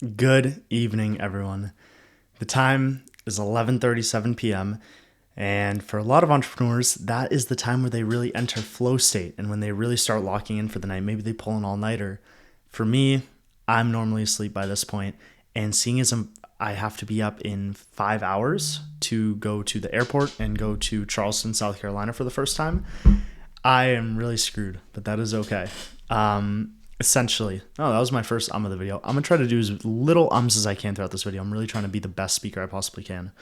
Good evening, everyone. The time is 11:37 p.m. and for a lot of entrepreneurs, that is the time where they really enter flow state and when they really start locking in for the night. Maybe they pull an all-nighter. For me, I'm normally asleep by this point, and seeing as I have to be up in 5 hours to go to the airport and go to Charleston, South Carolina for the first time, I am really screwed, but that is okay. Essentially, that was my first of the video. I'm gonna try to do as little as I can throughout this video. I'm really trying to be the best speaker I possibly can.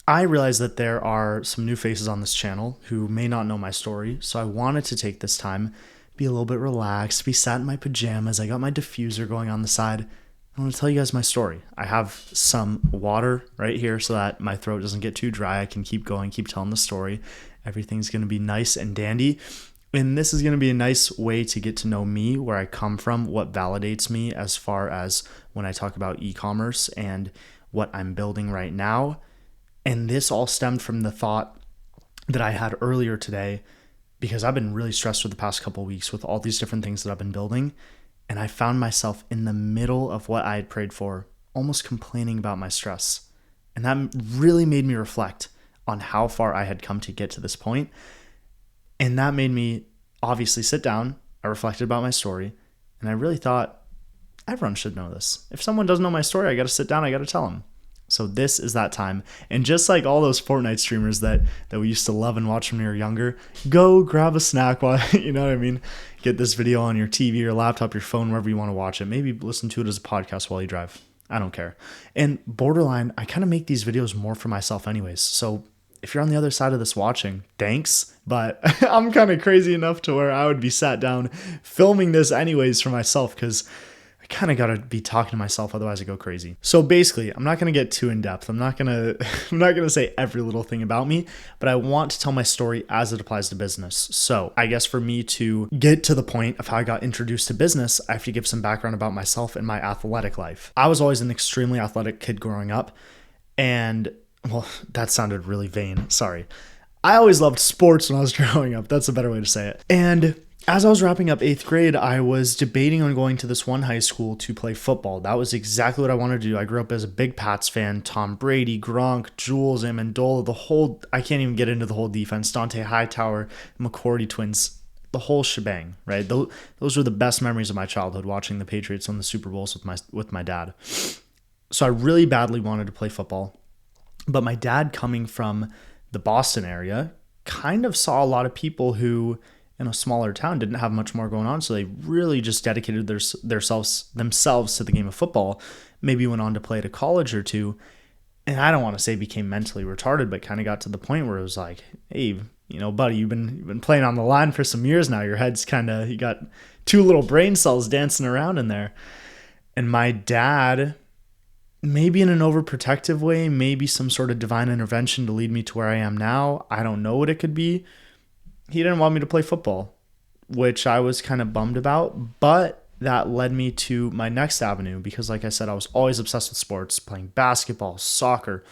I realize that there are some new faces on this channel who may not know my story, so I wanted to take this time, be a little bit relaxed, be sat in my pajamas. I got my diffuser going on the side. I want to tell you guys my story. I have some water right here so that my throat doesn't get too dry. I can keep going, keep telling the story. Everything's going to be nice and dandy. And this is going to be a nice way to get to know me, where I come from, what validates me as far as when I talk about e-commerce and what I'm building right now. And this all stemmed from the thought that I had earlier today, because I've been really stressed for the past couple of weeks with all these different things that I've been building. And I found myself in the middle of what I had prayed for, almost complaining about my stress. And that really made me reflect on how far I had come to get to this point. And that made me obviously sit down. I reflected about my story, and I really thought everyone should know this. If someone doesn't know my story, I got to sit down, I got to tell them. So this is that time. And just like all those Fortnite streamers that we used to love and watch when we were younger, go grab a snack while, you know what I mean? Get this video on your TV, your laptop, your phone, wherever you want to watch it. Maybe listen to it as a podcast while you drive. I don't care. And borderline, I kind of make these videos more for myself anyways. So if you're on the other side of this watching, thanks. But I'm kind of crazy enough to where I would be sat down filming this anyways for myself, because I kind of got to be talking to myself, otherwise I go crazy. So basically, I'm not going to get too in depth. I'm not going to say every little thing about me, but I want to tell my story as it applies to business. So I guess for me to get to the point of how I got introduced to business, I have to give some background about myself and my athletic life. I was always an extremely athletic kid growing up, and well, that sounded really vain. Sorry. I always loved sports when I was growing up. That's a better way to say it. And as I was wrapping up 8th grade, I was debating on going to this one high school to play football. That was exactly what I wanted to do. I grew up as a big Pats fan. Tom Brady, Gronk, Jules, Amendola, I can't even get into the whole defense. Dante Hightower, McCourty twins, the whole shebang, right? Those were the best memories of my childhood, watching the Patriots win the Super Bowls with my dad. So I really badly wanted to play football. But my dad, coming from the Boston area, kind of saw a lot of people who in a smaller town didn't have much more going on. So they really just dedicated themselves to the game of football, maybe went on to play at a college or two. And I don't want to say became mentally retarded, but kind of got to the point where it was like, hey, buddy, you've been playing on the line for some years now. Your head's you got two little brain cells dancing around in there. And my dad, maybe in an overprotective way, maybe some sort of divine intervention to lead me to where I am now. I don't know what it could be. He didn't want me to play football, which I was kind of bummed about, but that led me to my next avenue because, like I said, I was always obsessed with sports, playing basketball, soccer.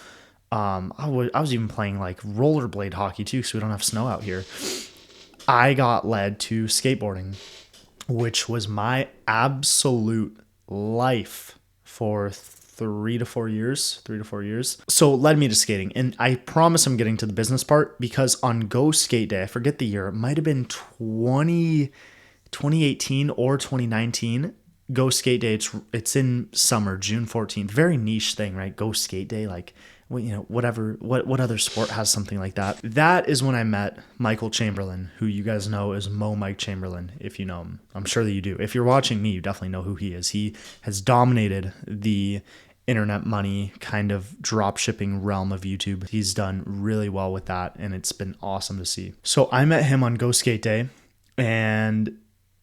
I was even playing like rollerblade hockey too, because we don't have snow out here. I got led to skateboarding, which was my absolute life for 3 to 4 years. So it led me to skating. And I promise I'm getting to the business part, because on Go Skate Day, I forget the year, it might have been 2018 or 2019. Go Skate Day, it's in summer, June 14th. Very niche thing, right? Go Skate Day, like, what other sport has something like that? That is when I met Michael Chamberlain, who you guys know is Mike Chamberlain, if you know him. I'm sure that you do. If you're watching me, you definitely know who he is. He has dominated the internet money kind of drop shipping realm of YouTube. He's done really well with that, and it's been awesome to see. So I met him on Go Skate Day, and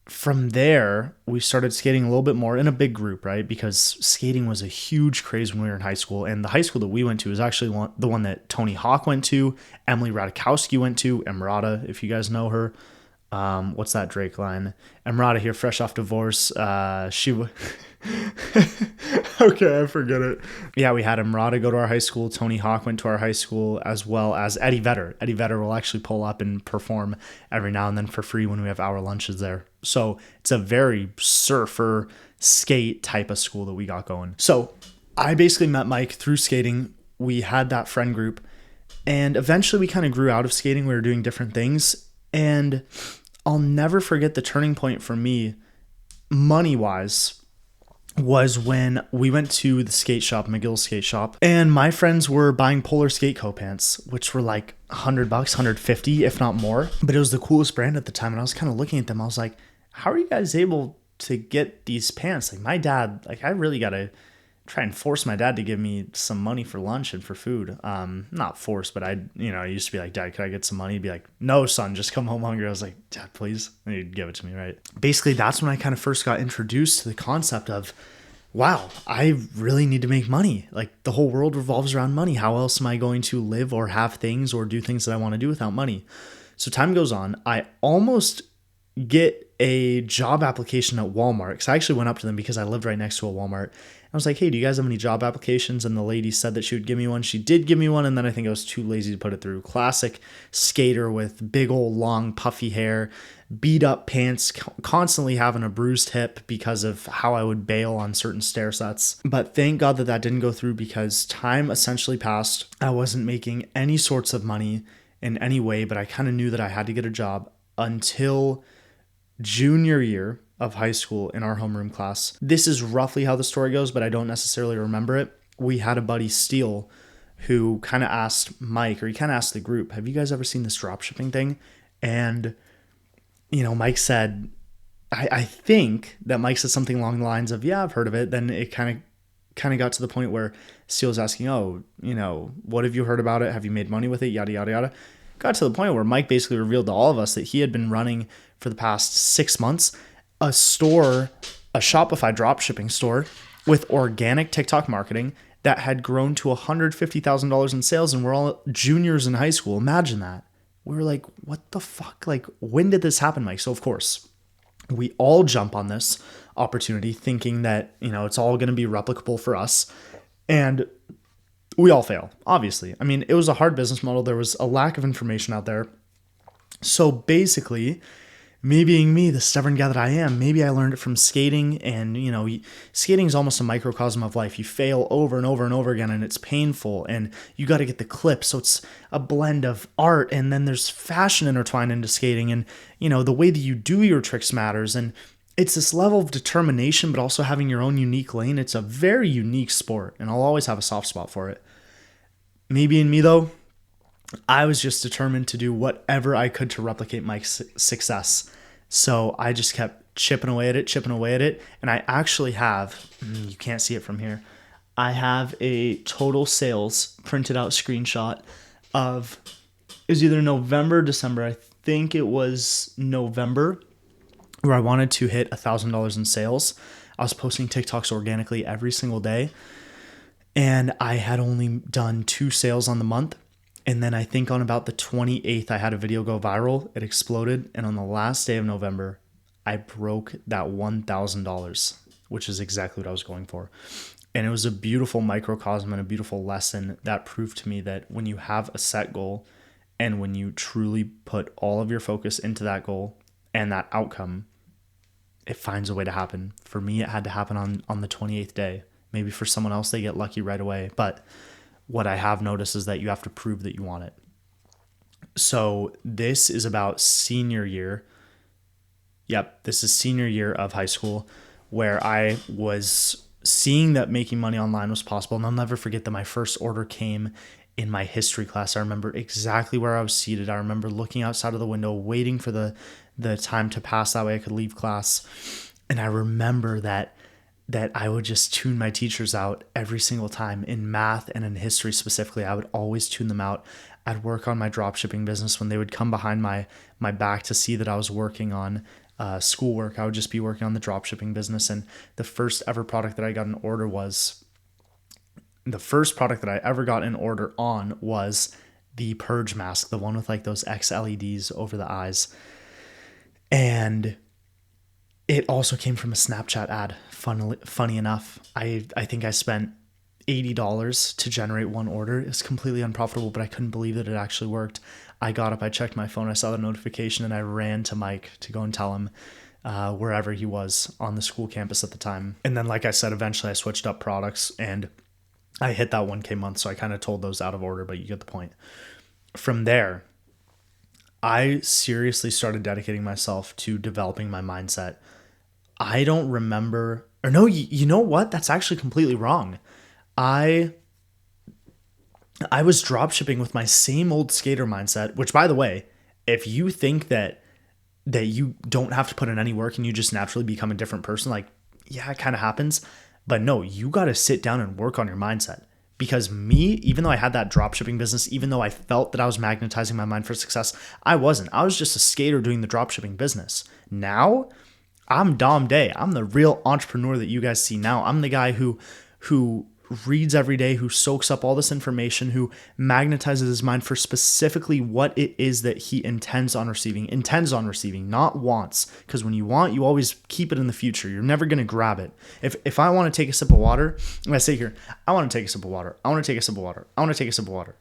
from there we started skating a little bit more in a big group, right? Because skating was a huge craze when we were in high school, and the high school that we went to is actually the one that Tony Hawk went to, Emily Ratajkowski went to, Emrata, if you guys know her. What's that Drake line? Emrata here, fresh off divorce. Okay, I forget it. Yeah, we had Emrata go to our high school. Tony Hawk went to our high school, as well as Eddie Vedder. Eddie Vedder will actually pull up and perform every now and then for free when we have hour lunches there. So it's a very surfer skate type of school that we got going. So I basically met Mike through skating. We had that friend group, and eventually we kind of grew out of skating. We were doing different things, and I'll never forget the turning point for me, money wise, was when we went to the skate shop, McGill's skate shop, and my friends were buying Polar Skate Co pants, which were like $100, $150, if not more. But it was the coolest brand at the time. And I was kind of looking at them. I was like, how are you guys able to get these pants? Like my dad, like I really got to try and force my dad to give me some money for lunch and for food. Not force, but I used to be like, Dad, could I get some money? He'd be like, no, son, just come home hungry. I was like, Dad, please. And he'd give it to me, right? Basically, that's when I kind of first got introduced to the concept of, wow, I really need to make money. Like the whole world revolves around money. How else am I going to live or have things or do things that I want to do without money? So time goes on. I almost get a job application at Walmart, because I actually went up to them because I lived right next to a Walmart. I was like, hey, do you guys have any job applications? And the lady said that she would give me one. She did give me one, and then I think I was too lazy to put it through. Classic skater with big old long puffy hair, beat up pants, constantly having a bruised hip because of how I would bail on certain stair sets. But thank God that didn't go through, because time essentially passed. I wasn't making any sorts of money in any way, but I kind of knew that I had to get a job until junior year of high school in our homeroom class. This is roughly how the story goes, but I don't necessarily remember it. We had a buddy, Steele, who kind of asked Mike, or he kind of asked the group, have you guys ever seen this dropshipping thing? And, Mike said, I think that Mike said something along the lines of, yeah, I've heard of it. Then it kind of got to the point where Steele was asking, what have you heard about it? Have you made money with it? Yada, yada, yada. Got to the point where Mike basically revealed to all of us that he had been running for the past 6 months a store, a Shopify dropshipping store with organic TikTok marketing that had grown to $150,000 in sales, and we're all juniors in high school. Imagine that. We were like, what the fuck? Like, when did this happen, Mike? So of course, we all jump on this opportunity thinking that, it's all going to be replicable for us. And we all fail, obviously. I mean, it was a hard business model. There was a lack of information out there. So basically, me being me, the stubborn guy that I am, maybe I learned it from skating, and, skating is almost a microcosm of life. You fail over and over and over again, and it's painful, and you got to get the clip. So it's a blend of art, and then there's fashion intertwined into skating, and, the way that you do your tricks matters, and it's this level of determination, but also having your own unique lane. It's a very unique sport, and I'll always have a soft spot for it. Me being me, though, I was just determined to do whatever I could to replicate Mike's success. So I just kept chipping away at it. And I actually have, you can't see it from here, I have a total sales printed out screenshot of, it was either November or December. I think it was November, where I wanted to hit $1,000 in sales. I was posting TikToks organically every single day, and I had only done 2 sales on the month. And then I think on about the 28th, I had a video go viral. It exploded. And on the last day of November, I broke that $1,000, which is exactly what I was going for. And it was a beautiful microcosm and a beautiful lesson that proved to me that when you have a set goal, and when you truly put all of your focus into that goal and that outcome, it finds a way to happen. For me, it had to happen on the 28th day. Maybe for someone else, they get lucky right away. But what I have noticed is that you have to prove that you want it. So this is about senior year. Yep, this is senior year of high school, where I was seeing that making money online was possible. And I'll never forget that my first order came in my history class. I remember exactly where I was seated. I remember looking outside of the window, waiting for the time to pass. That way I could leave class. And I remember that I would just tune my teachers out every single time. In math and in history specifically, I would always tune them out. I'd work on my dropshipping business. When they would come behind my back to see that I was working on schoolwork, I would just be working on the dropshipping business. And the first ever product that I got an order was, the first product that I ever got an order on was the purge mask, the one with like those X LEDs over the eyes. And it also came from a Snapchat ad. Funny enough, I think I spent $80 to generate one order. It's completely unprofitable, but I couldn't believe that it actually worked. I got up, I checked my phone, I saw the notification, and I ran to Mike to go and tell him. wherever he was on the school campus at the time. And then, like I said, eventually I switched up products and I hit that 1K month. So I kind of told those out of order, but you get the point. From there, I seriously started dedicating myself to developing my mindset. I don't remember, or no, you know what? That's actually completely wrong. I was dropshipping with my same old skater mindset, which, by the way, if you think that you don't have to put in any work and you just naturally become a different person, like, yeah, it kind of happens. But no, you got to sit down and work on your mindset. Because me, even though I had that dropshipping business, even though I felt that I was magnetizing my mind for success, I wasn't. I was just a skater doing the dropshipping business. Now, I'm Dom Day. I'm the real entrepreneur that you guys see now. I'm the guy who reads every day, who soaks up all this information, who magnetizes his mind for specifically what it is that he intends on receiving, not wants. Because when you want, you always keep it in the future. You're never going to grab it. If I want to take a sip of water, I say here, I want to take a sip of water. I want to take a sip of water. I want to take a sip of water.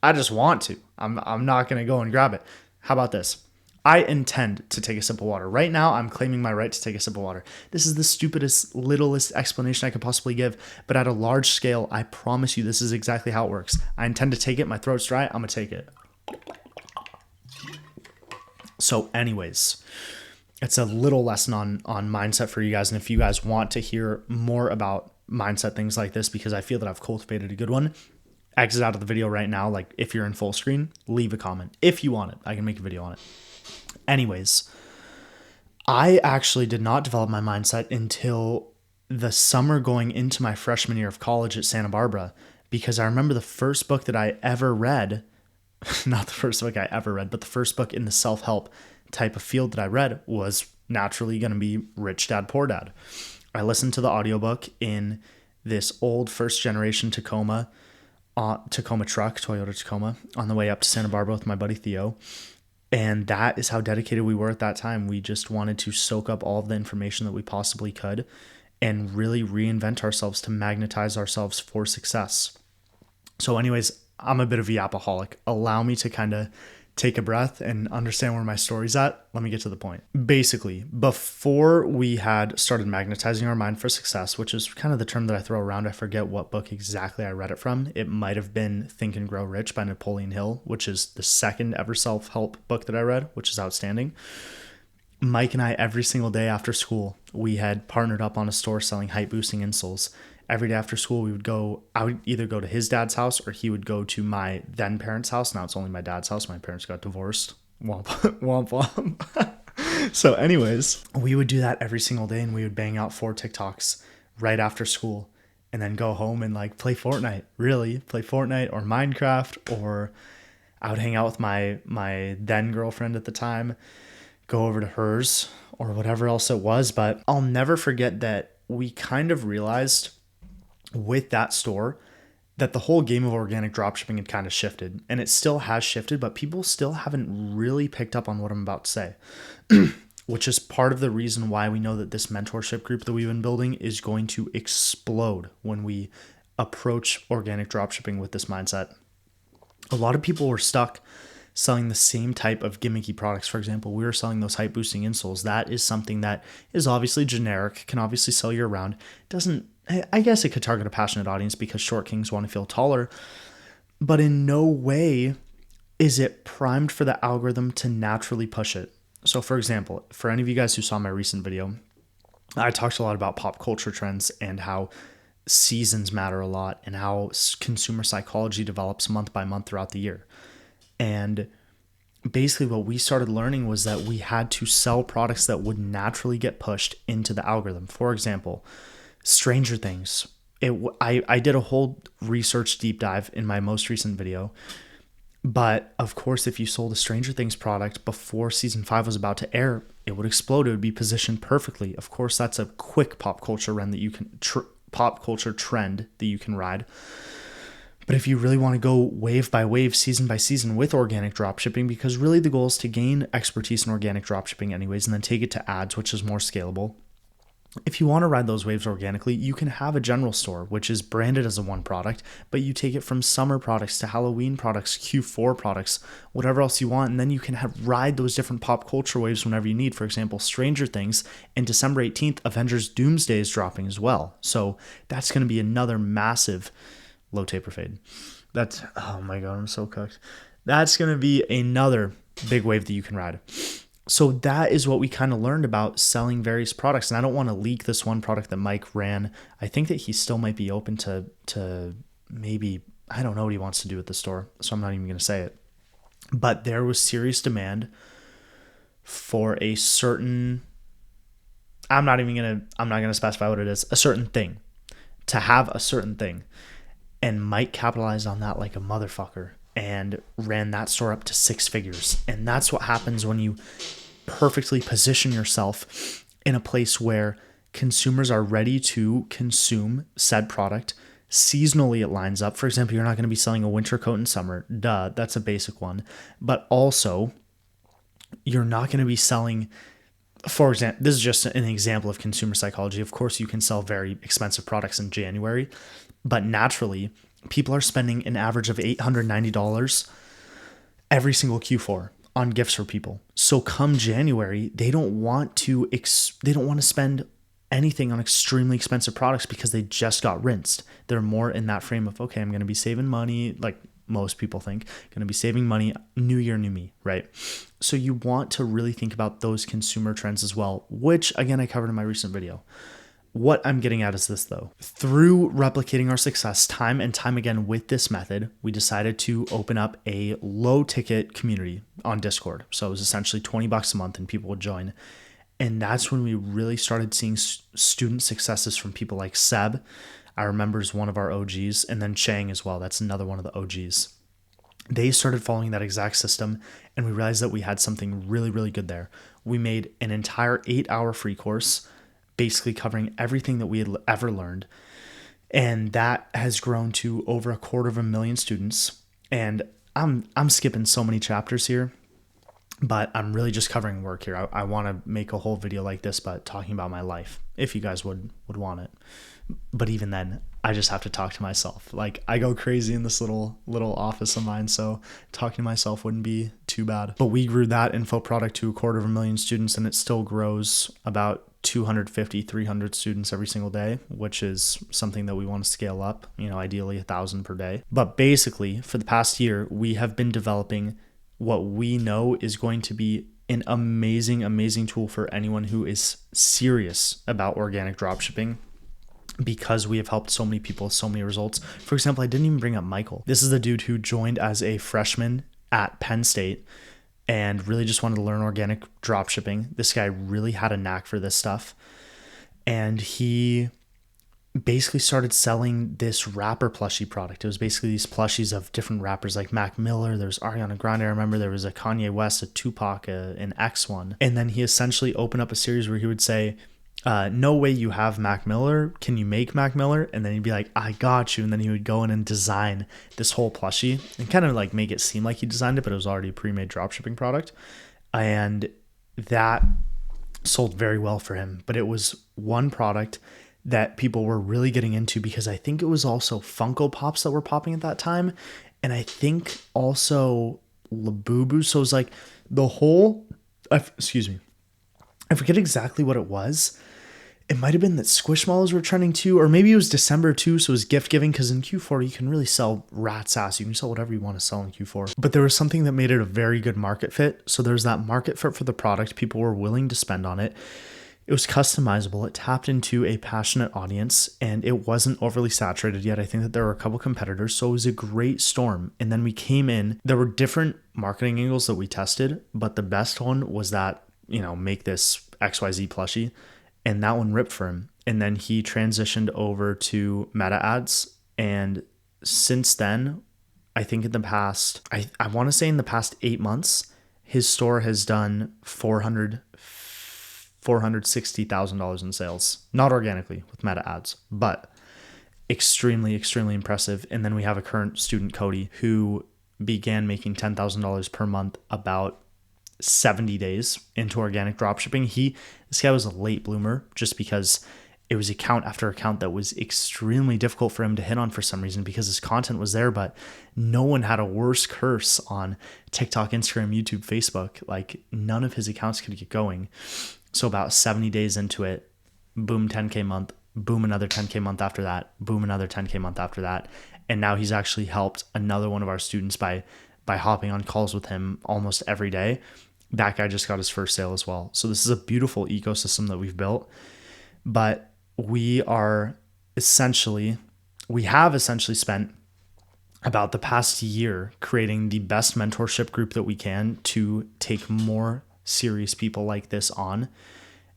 I just want to. I'm not going to go and grab it. How about this? I intend to take a sip of water. Right now, I'm claiming my right to take a sip of water. This is the stupidest, littlest explanation I could possibly give, but at a large scale, I promise you this is exactly how it works. I intend to take it. My throat's dry. I'm going to take it. So anyways, it's a little lesson on mindset for you guys. And if you guys want to hear more about mindset, things like this, because I feel that I've cultivated a good one, exit out of the video right now. Like, if you're in full screen, leave a comment. If you want it, I can make a video on it. Anyways, I actually did not develop my mindset until the summer going into my freshman year of college at Santa Barbara, because I remember the first book that I ever read, not the first book I ever read, but the first book in the self-help type of field that I read was naturally going to be Rich Dad, Poor Dad. I listened to the audiobook in this old first generation Tacoma truck, Toyota Tacoma, on the way up to Santa Barbara with my buddy Theo. And that is how dedicated we were at that time. We just wanted to soak up all of the information that we possibly could and really reinvent ourselves to magnetize ourselves for success. So anyways, I'm a bit of a yapaholic. Allow me to kind of take a breath and understand where my story's at. Let me get to the point. Basically, before we had started magnetizing our mind for success, which is kind of the term that I throw around, I forget what book exactly I read it from. It might have been Think and Grow Rich by Napoleon Hill, which is the second ever self-help book that I read, which is outstanding. Mike and I, every single day after school, we had partnered up on a store selling height boosting insoles. Every day after school, I would either go to his dad's house or he would go to my then parents' house. Now it's only my dad's house. My parents got divorced. Womp, womp, womp. So anyways, we would do that every single day and we would bang out 4 TikToks right after school and then go home and like play Fortnite or Minecraft, or I would hang out with my then girlfriend at the time, go over to hers or whatever else it was. But I'll never forget that we kind of realized with that store that the whole game of organic dropshipping had kind of shifted, and it still has shifted, but people still haven't really picked up on what I'm about to say, which is part of the reason why we know that this mentorship group that we've been building is going to explode when we approach organic dropshipping with this mindset. A lot of people were stuck selling the same type of gimmicky products. For example, we were selling those height boosting insoles. That is something that is obviously generic, can obviously sell year round. I guess it could target a passionate audience because short kings want to feel taller, but in no way is it primed for the algorithm to naturally push it. So for example, for any of you guys who saw my recent video, I talked a lot about pop culture trends and how seasons matter a lot and how consumer psychology develops month by month throughout the year. And basically what we started learning was that we had to sell products that would naturally get pushed into the algorithm. For example, Stranger Things. I did a whole research deep dive in my most recent video. But of course, if you sold a Stranger Things product before season 5 was about to air, it would explode. It would be positioned perfectly. Of course, that's a quick pop culture trend that you can ride. But if you really want to go wave by wave, season by season with organic dropshipping, because really the goal is to gain expertise in organic dropshipping anyways, and then take it to ads, which is more scalable. If you want to ride those waves organically, you can have a general store, which is branded as a one product, but you take it from summer products to Halloween products, Q4 products, whatever else you want. And then you can ride those different pop culture waves whenever you need. For example, Stranger Things, and December 18th, Avengers Doomsday is dropping as well. So that's going to be another massive low taper fade. That's, oh my God, I'm so cooked. That's going to be another big wave that you can ride. So that is what we kind of learned about selling various products. And I don't want to leak this one product that Mike ran. I think that he still might be open to maybe, I don't know what he wants to do with the store, so I'm not even going to say it. But there was serious demand for a certain, I'm not going to specify what it is, a certain thing, to have a certain thing. And Mike capitalized on that like a motherfucker and ran that store up to 6 figures. And that's what happens when you perfectly position yourself in a place where consumers are ready to consume said product. Seasonally, it lines up. For example, you're not going to be selling a winter coat in summer. Duh, that's a basic one. But also, you're not going to be selling, for example, this is just an example of consumer psychology. Of course, you can sell very expensive products in January, but naturally, people are spending an average of $890 every single Q4 on gifts for people. So come January, they don't want to spend anything on extremely expensive products because they just got rinsed. They're more in that frame of, okay, I'm going to be saving money, like most people think, going to be saving money, new year, new me, right? So you want to really think about those consumer trends as well, which again, I covered in my recent video. What I'm getting at is this though. Through replicating our success time and time again with this method, we decided to open up a low ticket community on Discord. So it was essentially $20 a month and people would join. And that's when we really started seeing student successes from people like Seb, I remember is one of our OGs, and then Chang as well. That's another one of the OGs. They started following that exact system, and we realized that we had something really, really good there. We made an entire 8-hour free course basically covering everything that we had ever learned. And that has grown to over 250,000 students. And I'm skipping so many chapters here, but I'm really just covering work here. I want to make a whole video like this, but talking about my life, if you guys would want it. But even then, I just have to talk to myself. Like, I go crazy in this little office of mine, so talking to myself wouldn't be too bad. But we grew that info product to 250,000 students, and it still grows about 250, 300 students every single day, which is something that we want to scale up, ideally 1,000 per day. But basically, for the past year, we have been developing what we know is going to be an amazing, amazing tool for anyone who is serious about organic dropshipping, because we have helped so many people, so many results. For example, I didn't even bring up Michael. This is the dude who joined as a freshman at Penn State and really just wanted to learn organic dropshipping. This guy really had a knack for this stuff. And he basically started selling this rapper plushie product. It was basically these plushies of different rappers like Mac Miller. There's Ariana Grande. I remember there was a Kanye West, a Tupac, an X one. And then he essentially opened up a series where he would say, no way you have Mac Miller. Can you make Mac Miller? And then he'd be like, I got you. And then he would go in and design this whole plushie and kind of like make it seem like he designed it, but it was already a pre-made dropshipping product. And that sold very well for him. But it was one product that people were really getting into because I think it was also Funko Pops that were popping at that time. And I think also Labubu. So it was like the whole, I forget exactly what it was. It might have been that Squishmallows were trending too, or maybe it was December too, so it was gift giving, because in Q4 you can really sell rat's ass. You can sell whatever you want to sell in Q4. But there was something that made it a very good market fit. So there's that market fit for the product. People were willing to spend on it. It was customizable. It tapped into a passionate audience, and it wasn't overly saturated yet. I think that there were a couple competitors, so it was a great storm. And then we came in. There were different marketing angles that we tested, but the best one was that, make this XYZ plushie. And that one ripped for him. And then he transitioned over to meta ads. And since then, I think in the past, I want to say in the past 8 months, his store has done $460,000 in sales, not organically with meta ads, but extremely, extremely impressive. And then we have a current student, Cody, who began making $10,000 per month about 70 days into organic dropshipping. This guy was a late bloomer just because it was account after account that was extremely difficult for him to hit on for some reason because his content was there, but no one had a worse curse on TikTok, Instagram, YouTube, Facebook. Like none of his accounts could get going. So about 70 days into it, boom, 10K month, boom, another 10K month after that, boom, another 10K month after that. And now he's actually helped another one of our students by hopping on calls with him almost every day. That guy just got his first sale as well. So this is a beautiful ecosystem that we've built. But we have essentially spent about the past year creating the best mentorship group that we can to take more serious people like this on.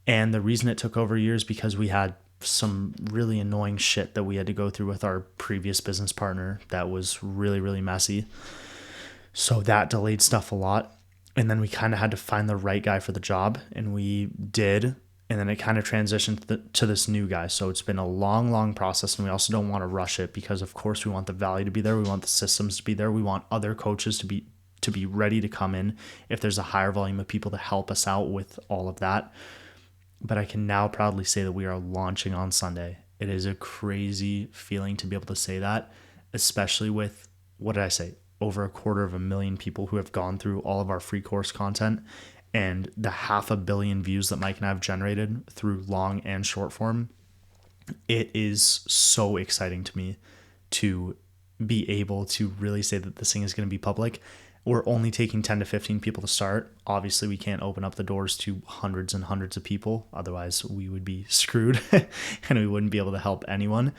And the reason it took over a year is because we had some really annoying shit that we had to go through with our previous business partner that was really, really messy. So that delayed stuff a lot. And then we kind of had to find the right guy for the job, and we did. And then it kind of transitioned to this new guy. So it's been a long, long process, and we also don't want to rush it because, of course, we want the value to be there. We want the systems to be there. We want other coaches to be ready to come in if there's a higher volume of people to help us out with all of that. But I can now proudly say that we are launching on Sunday. It is a crazy feeling to be able to say that, especially with, what did I say, over 250,000 people who have gone through all of our free course content and the 500 million views that Mike and I have generated through long and short form. It is so exciting to me to be able to really say that this thing is going to be public. We're only taking 10 to 15 people to start. Obviously, we can't open up the doors to hundreds and hundreds of people. Otherwise, we would be screwed and we wouldn't be able to help anyone.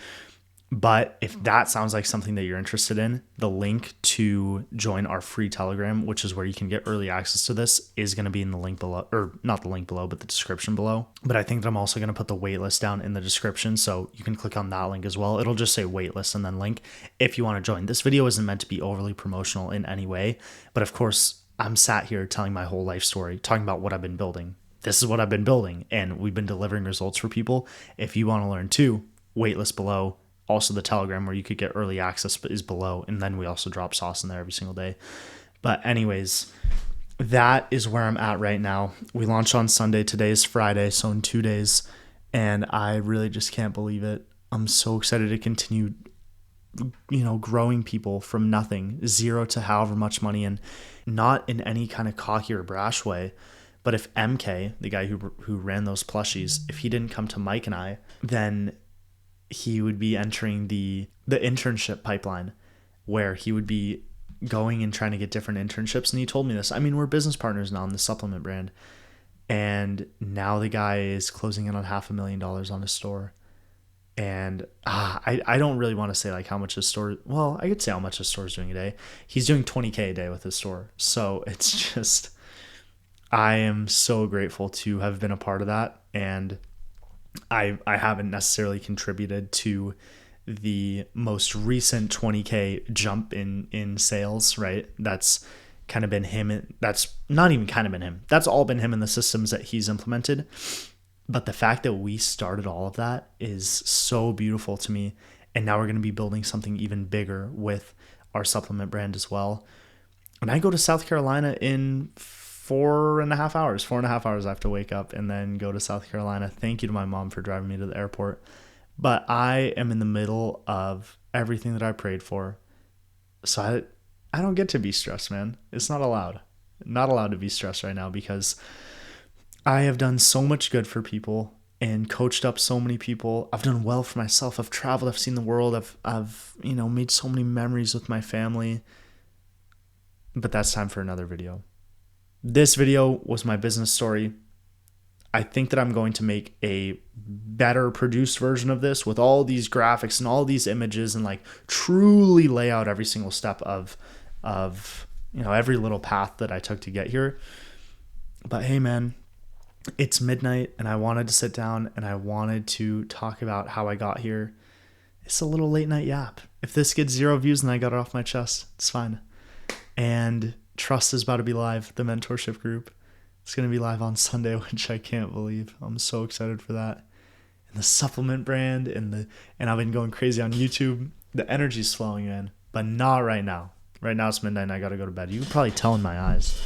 But if that sounds like something that you're interested in, the link to join our free Telegram, which is where you can get early access to this, is going to be in the link below, or not the link below, but the description below. But I think that I'm also going to put the waitlist down in the description, so you can click on that link as well. It'll just say waitlist and then link if you want to join. This video isn't meant to be overly promotional in any way, but of course, I'm sat here telling my whole life story, talking about what I've been building. This is what I've been building, and we've been delivering results for people. If you want to learn too, waitlist below. Also, the Telegram where you could get early access is below. And then we also drop sauce in there every single day. But anyways, that is where I'm at right now. We launch on Sunday. Today is Friday, so in 2 days. And I really just can't believe it. I'm so excited to continue, growing people from nothing, zero to however much money, and not in any kind of cocky or brash way. But if MK, the guy who ran those plushies, if he didn't come to Mike and I, then he would be entering the internship pipeline where he would be going and trying to get different internships. And he told me this. I mean, we're business partners now in the supplement brand. And now the guy is closing in on $500,000 on his store. And I don't really want to say like how much his store, well, I could say how much his store is doing a day. He's doing 20K a day with his store. So it's just, I am so grateful to have been a part of that. And I haven't necessarily contributed to the most recent 20K jump in sales, right? That's kind of been him. That's not even kind of been him. That's all been him in the systems that he's implemented. But the fact that we started all of that is so beautiful to me. And now we're going to be building something even bigger with our supplement brand as well. And I go to South Carolina in 4.5 hours. 4.5 hours I have to wake up and then go to South Carolina. Thank you to my mom for driving me to the airport. But I am in the middle of everything that I prayed for. So I don't get to be stressed, man. It's not allowed. Not allowed to be stressed right now because I have done so much good for people and coached up so many people. I've done well for myself. I've traveled. I've seen the world. I've made so many memories with my family. But that's time for another video. This video was my business story. I think that I'm going to make a better produced version of this with all these graphics and all these images and like truly lay out every single step of every little path that I took to get here. But hey, man, it's midnight and I wanted to sit down and I wanted to talk about how I got here. It's a little late night yap. If this gets 0 views and I got it off my chest, it's fine. And Trust is about to be live, the mentorship group. It's going to be live on Sunday, which I can't believe. I'm so excited for that. And the supplement brand and I've been going crazy on YouTube. The energy's flowing in, but not right now. Right now it's midnight and I got to go to bed. You can probably tell in my eyes.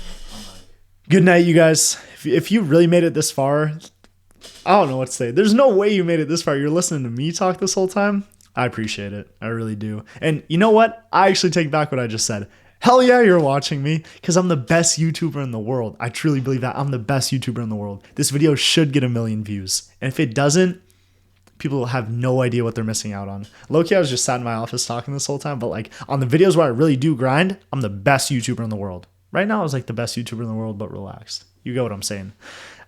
Good night, you guys. If you really made it this far, I don't know what to say. There's no way you made it this far. You're listening to me talk this whole time. I appreciate it. I really do. And you know what? I actually take back what I just said. Hell yeah, you're watching me because I'm the best YouTuber in the world. I truly believe that. I'm the best YouTuber in the world. This video should get 1 million views. And if it doesn't, people will have no idea what they're missing out on. Low-key, I was just sat in my office talking this whole time, but like on the videos where I really do grind, I'm the best YouTuber in the world. Right now, I was like the best YouTuber in the world, but relaxed. You get what I'm saying.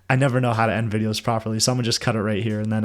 I never know how to end videos properly, so I'm gonna just cut it right here and then